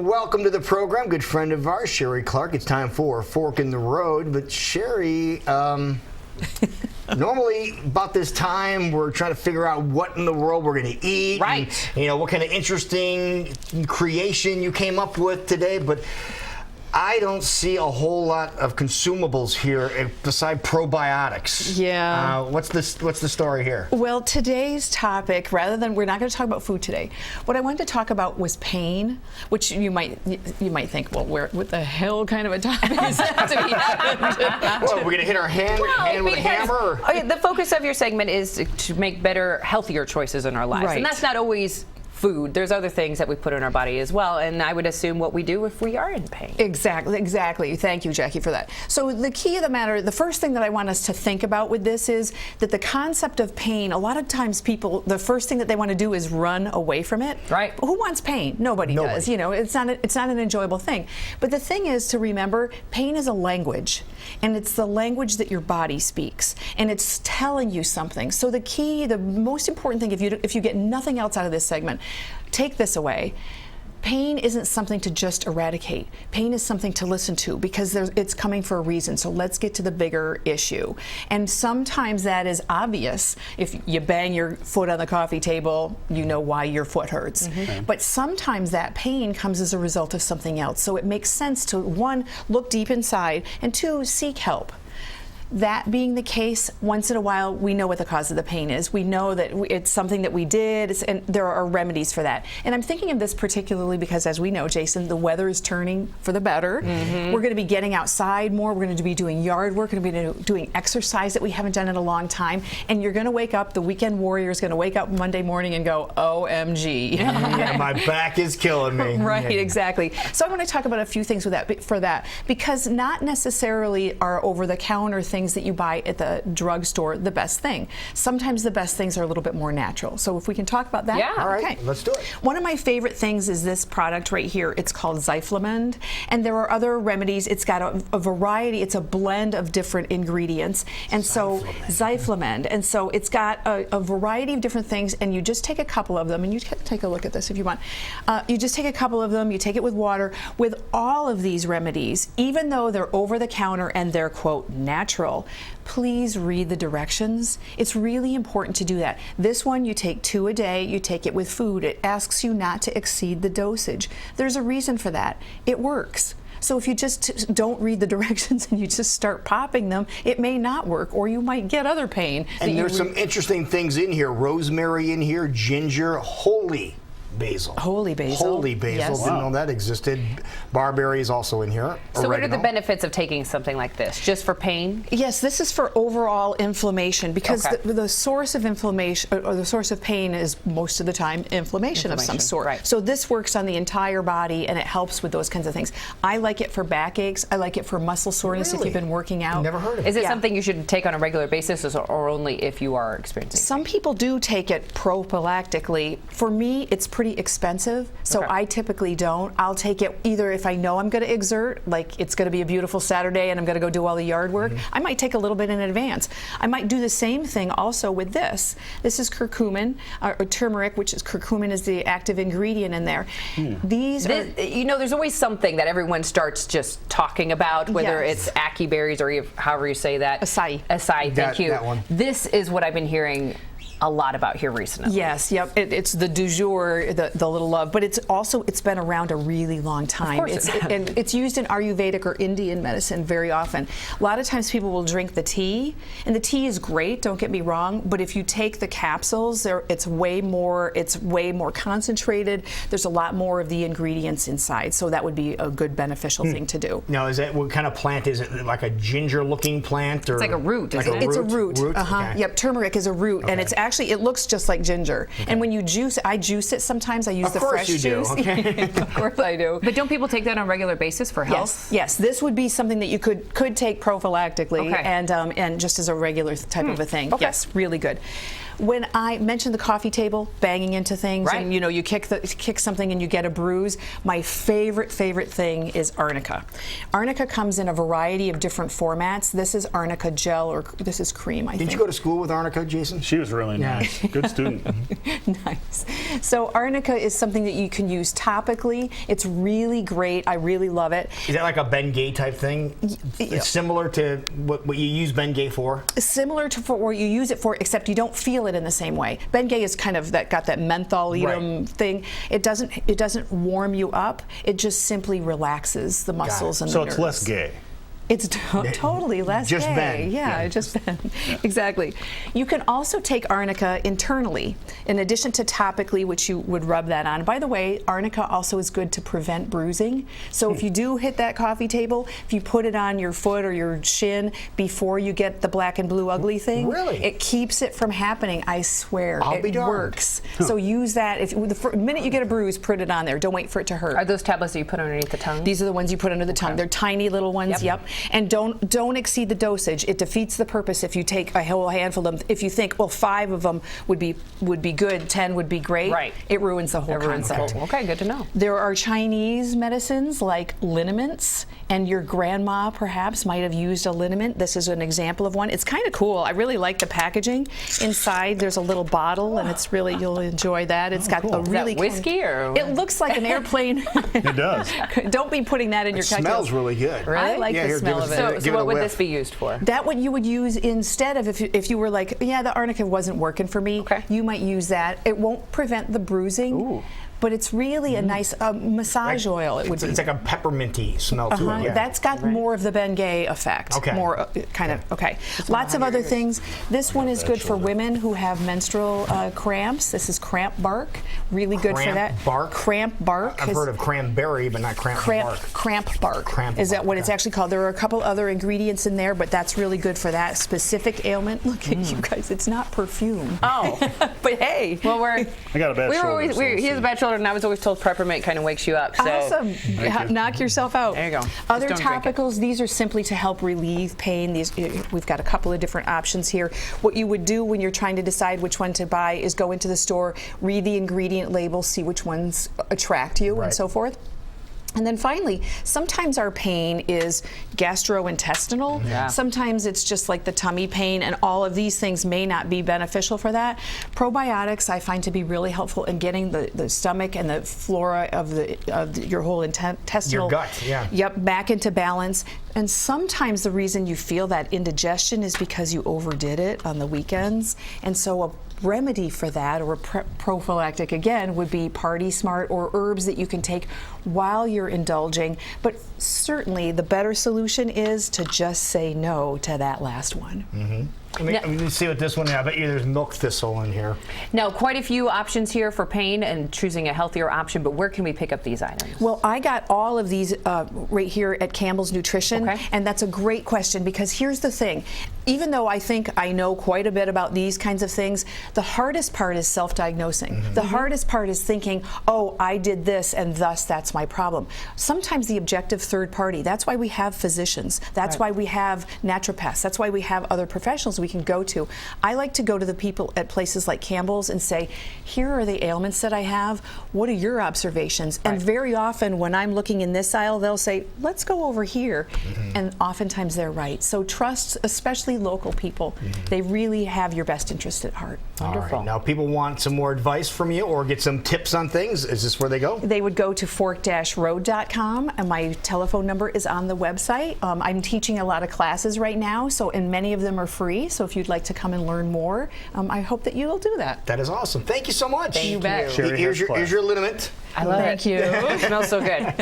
welcome to the program. Good friend of ours, Sheree Clark. It's time for Fork in the Road. But Sheree, normally about this time, we're trying to figure out what in the world we're going to eat. Right. And, what kind of interesting creation you came up with today. But I don't see a whole lot of consumables here beside probiotics. Yeah. What's the story here? Well, today's topic, rather than, we're not going to talk about food today. What I wanted to talk about was pain, which you might think, well, what the hell kind of a topic is that to be happened? Well, we're going to hit our hand with a hammer? Or? Okay, the focus of your segment is to make better, healthier choices in our lives. Right. And that's not always food. There's other things that we put in our body as well, and I would assume what we do if we are in pain. Exactly. Thank you, Jackie, for that. So the key of the matter, the first thing that I want us to think about with this is that the concept of pain, a lot of times people, the first thing that they want to do is run away from it. Right. Who wants pain? Nobody does. It's not an enjoyable thing. But the thing is to remember, pain is a language, and it's the language that your body speaks, and it's telling you something. So the key, the most important thing, if you get nothing else out of this segment, take this away. Pain isn't something to just eradicate. Pain is something to listen to because it's coming for a reason. So let's get to the bigger issue. And sometimes that is obvious. If you bang your foot on the coffee table, you know why your foot hurts. Mm-hmm. But sometimes that pain comes as a result of something else. So it makes sense to, one, look deep inside, and two, seek help. That being the case, once in a while, we know what the cause of the pain is. We know that it's something that we did, and there are remedies for that. And I'm thinking of this particularly because, as we know, Jason, the weather is turning for the better. Mm-hmm. We're going to be getting outside more. We're going to be doing yard work. We're going to be doing exercise that we haven't done in a long time. And you're going to wake up, the weekend warrior is going to wake up Monday morning and go, OMG. Yeah, my back is killing me. Right, exactly. So I want to talk about a few things for that, because not necessarily are over-the-counter things that you buy at the drugstore the best thing. Sometimes the best things are a little bit more natural. So if we can talk about that. Yeah. All right, okay. Let's do it. One of my favorite things is this product right here. It's called Zyflamend, and there are other remedies. It's got a variety. It's a blend of different ingredients, and so Zyflamend. And so it's got a variety of different things, and you just take a couple of them, and you can take a look at this if you want. You just take a couple of them, you take it with water. With all of these remedies, even though they're over the counter and they're, quote, natural, please read the directions. It's really important to do that. This one, you take 2 a day, you take it with food. It asks you not to exceed the dosage. There's a reason for that. It works. So if you just don't read the directions and you just start popping them, it may not work, or you might get other pain. And there's some interesting things in here. Rosemary in here, ginger, holy basil. Holy basil. Yes. Didn't know that existed. Barberry is also in here. So oregano. what are the benefits of taking something like this? Just for pain? Yes, this is for overall inflammation, because the source of inflammation, or the source of pain, is most of the time inflammation of some sort. Right. So this works on the entire body, and it helps with those kinds of things. I like it for backaches. I like it for muscle soreness if you've been working out. Never heard of it. Is it something you should take on a regular basis, or only if you are experiencing? Some people do take it prophylactically. For me, it's pretty expensive, so I typically don't. I'll take it either if I know I'm going to exert, like it's going to be a beautiful Saturday and I'm going to go do all the yard work. I might take a little bit in advance. I might do the same thing also with this. This is curcumin, or turmeric, which is curcumin is the active ingredient in there. These are, there's always something that everyone starts just talking about, whether it's ackee berries or however you say that. Acai. Acai, thank you. That one. This is what I've been hearing a lot about here recently. Yes, yep. It's the du jour, the little love, but it's been around a really long time. Of course and it's used in Ayurvedic or Indian medicine very often. A lot of times people will drink the tea, and the tea is great, don't get me wrong, but if you take the capsules, it's way more concentrated. There's a lot more of the ingredients inside, so that would be a good beneficial thing to do. Now, is that what kind of plant is it? Like a ginger-looking plant, or it's like a root? It's a root. Okay. Yep, turmeric is a root, and it's actually, it looks just like ginger. And when you juice it, I juice it sometimes. I use the fresh juice. Okay. Of course I do. But don't people take that on a regular basis for health? Yes. This would be something that you could take prophylactically and just as a regular type of a thing. Okay. Yes, really good. when I mentioned the coffee table, banging into things, Right. and you kick something and you get a bruise, my favorite thing is arnica. Arnica comes in a variety of different formats. This is arnica gel, or this is cream, I think. Did you go to school with arnica, Jason? She was really nice. Good student. Nice. So arnica is something that you can use topically. It's really great. I really love it. Is that like a Bengay type thing? It's similar to what you use Bengay for? Similar to what you use it for, except you don't feel it in the same way. Bengay is kind of got that mentholedum thing. It doesn't warm you up. It just simply relaxes the muscles and the So nerves. it's less gay. It's totally less Just gay. Ben. Yeah, just Ben. Exactly. You can also take arnica internally, in addition to topically, which you would rub that on. By the way, arnica also is good to prevent bruising. So if you do hit that coffee table, if you put it on your foot or your shin before you get the black and blue ugly thing, Really? it keeps it from happening. I swear, I'll be it darned. works. So use that. If the minute you get a bruise, put it on there. Don't wait for it to hurt. Are those tablets that you put underneath the tongue? These are the ones you put under the tongue. They're tiny little ones. Yep. And don't exceed the dosage. It defeats the purpose if you take a whole handful of them. If you think, well, 5 of them would be good, 10 would be great. Right. It ruins the whole It ruins the concept. whole- Okay, good to know. There are Chinese medicines like liniments, and your grandma perhaps might have used a liniment. This is an example of one. It's kind of cool. I really like the packaging. Inside there's a little bottle, and it's really, you'll enjoy that. It's got a Is really that whiskey or? It looks like an airplane. It does. Don't be putting that in your cocktails. Smells really good. I like Yeah, the here, smell give of us- it. So, give so it a what would whiff. this be used for? That what you would use instead of if you were like, yeah, the arnica wasn't working for me. Okay. You might use that. It won't prevent the bruising, but it's really a nice massage oil. It would be. It's like a pepperminty smell to it. Yeah. That's got more of the Bengay effect. Okay. More kind of, okay. Lots of other things. This one is good for women who have menstrual cramps. This is cramp bark. Really good for Cramp that. bark? Cramp bark. I've heard of cranberry, but not cramp bark. Cramp bark. Cramp is that bark, what it's okay. actually called? There are a couple other ingredients in there, but that's really good for that specific ailment. Look at you guys. It's not perfume. Oh, But hey. well, we're. I got a bad We were shoulder. always. so we'll He has a see. bad shoulder, and I was always told peppermint kind of wakes you up. So. Awesome. Knock yourself out. There you go. Other Just don't drink it. topicals, these are simply to help relieve pain. We've got a couple of different options here. What you would do when you're trying to decide which one to buy is go into the store, read the ingredient label, see which ones attract you, Right. and so forth. And then finally, sometimes our pain is gastrointestinal. Yeah. Sometimes it's just like the tummy pain, and all of these things may not be beneficial for that. Probiotics I find to be really helpful in getting the stomach and the flora of your whole intestinal. Your gut, yeah. Yep, back into balance. And sometimes the reason you feel that indigestion is because you overdid it on the weekends. And so a remedy for that, or a prophylactic again, would be Party Smart or herbs that you can take while you're indulging. But certainly the better solution is to just say no to that last one. Let's see what this one is. I bet you there's milk thistle in here. Now, quite a few options here for pain and choosing a healthier option, but where can we pick up these items? Well, I got all of these right here at Campbell's Nutrition, Okay. and that's a great question, because here's the thing. Even though I think I know quite a bit about these kinds of things, the hardest part is self-diagnosing. The hardest part is thinking, oh, I did this and thus that's my problem. Sometimes the objective third party, that's why we have physicians, that's why we have naturopaths, that's why we have other professionals we can go to. I like to go to the people at places like Campbell's and say, here are the ailments that I have, what are your observations? And very often when I'm looking in this aisle, they'll say, let's go over here. And oftentimes they're right. So trust, especially local people. They really have your best interest at heart. All right. Now, people want some more advice from you or get some tips on things. Is this where they go? They would go to fork-road.com, and my telephone number is on the website. I'm teaching a lot of classes right now, and many of them are free. So if you'd like to come and learn more, I hope that you'll do that. That is awesome. Thank you so much. Thank you. Sheree, Sheree here's has your liniment. I love Thank it. you. It smells so good.